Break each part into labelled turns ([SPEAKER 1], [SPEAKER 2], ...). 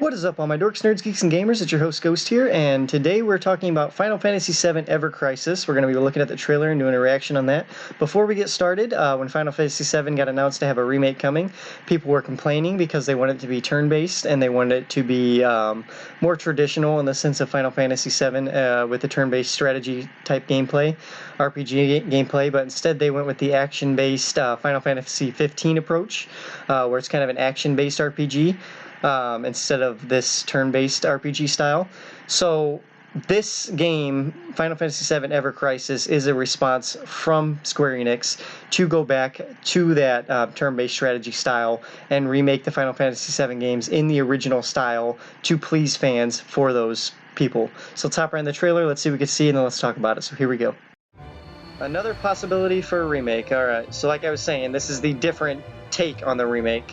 [SPEAKER 1] What is up, all my dorks, nerds, geeks, and gamers? It's your host, Ghost here, and today we're talking about Final Fantasy VII Ever Crisis. We're going to be looking at the trailer and doing a reaction on that. Before we get started, when Final Fantasy VII got announced to have a remake coming, people were complaining because they wanted it to be turn-based, and they wanted it to be more traditional in the sense of Final Fantasy VII with the turn-based strategy-type gameplay, RPG gameplay, but instead they went with the action-based Final Fantasy 15 approach, where it's kind of an action-based RPG. Instead of this turn-based RPG style. So this game, Final Fantasy VII Ever Crisis, is a response from Square Enix to go back to that turn-based strategy style and remake the Final Fantasy VII games in the original style to please fans for those people. So let's hop right in the trailer, let's see what we can see, and then let's talk about it. So here we go. Another possibility for a remake. Alright, so like I was saying, this is the different take on the remake.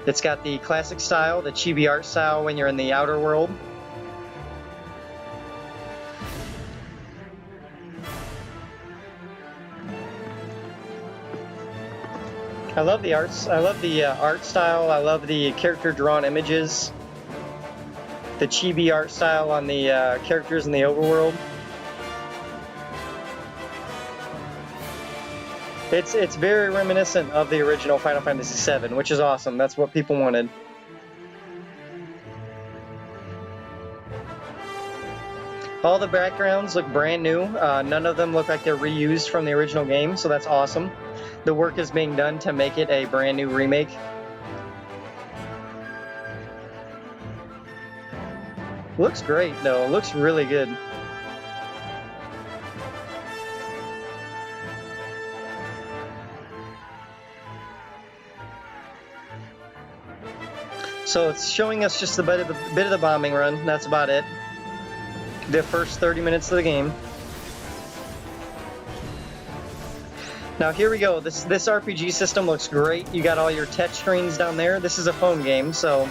[SPEAKER 1] It's got the classic style, the chibi art style when you're in the outer world. I love the arts. I love the art style. I love the character drawn images. The chibi art style on the characters in the overworld. It's very reminiscent of the original Final Fantasy VII, which is awesome. That's what people wanted. All the backgrounds look brand new. None of them look like they're reused from the original game, so that's awesome. The work is being done to make it a brand new remake. Looks great, though. It looks really good. So it's showing us just a bit of the bombing run. That's about it. The first 30 minutes of the game. Now here we go. This RPG system looks great. You got all your touch screens down there. This is a phone game, so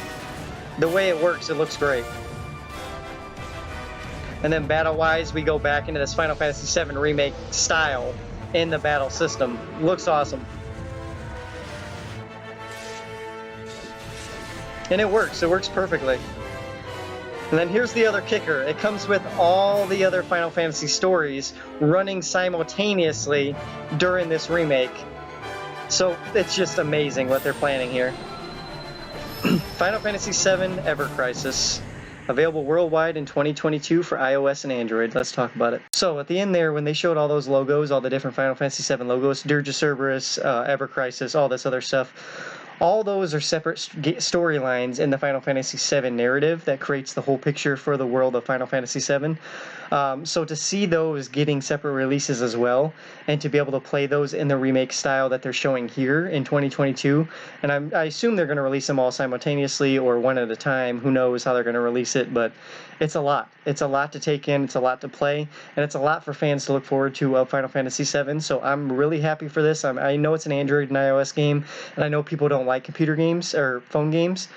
[SPEAKER 1] the way it works, it looks great. And then battle-wise, we go back into this Final Fantasy VII Remake style in the battle system. Looks awesome. And it works perfectly. And then here's the other kicker. It comes with all the other Final Fantasy stories running simultaneously during this remake. So it's just amazing what they're planning here. Final Fantasy VII Ever Crisis. Available worldwide in 2022 for iOS and Android. Let's talk about it. So at the end there, when they showed all those logos, all the different Final Fantasy VII logos, Dirge of Cerberus, Ever Crisis, all this other stuff, all those are separate storylines in the Final Fantasy VII narrative that creates the whole picture for the world of Final Fantasy VII. So to see those getting separate releases as well, and to be able to play those in the remake style that they're showing here in 2022, and I assume they're going to release them all simultaneously or one at a time. Who knows how they're going to release it, but it's a lot. It's a lot to take in, it's a lot to play, and it's a lot for fans to look forward to of Final Fantasy VII, so I'm really happy for this. I know it's an Android and iOS game, and I know people don't like computer games or phone games,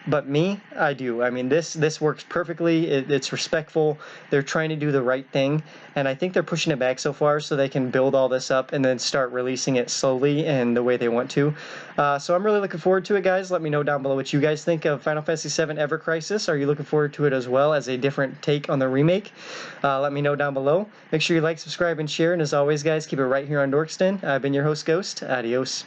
[SPEAKER 1] but me, I do. I mean, this works perfectly. It's respectful. They're trying to do the right thing, and I think they're pushing it back so far so they can build all this up and then start releasing it slowly and the way they want to. So I'm really looking forward to it, guys. Let me know down below what you guys think of Final Fantasy VII Ever Crisis. Are you looking forward to it as well as a different take on the remake? Let me know down below. Make sure you like, subscribe, and share. And as always, guys, keep it right here on Dorkston. I've been your host, Ghost. Adios.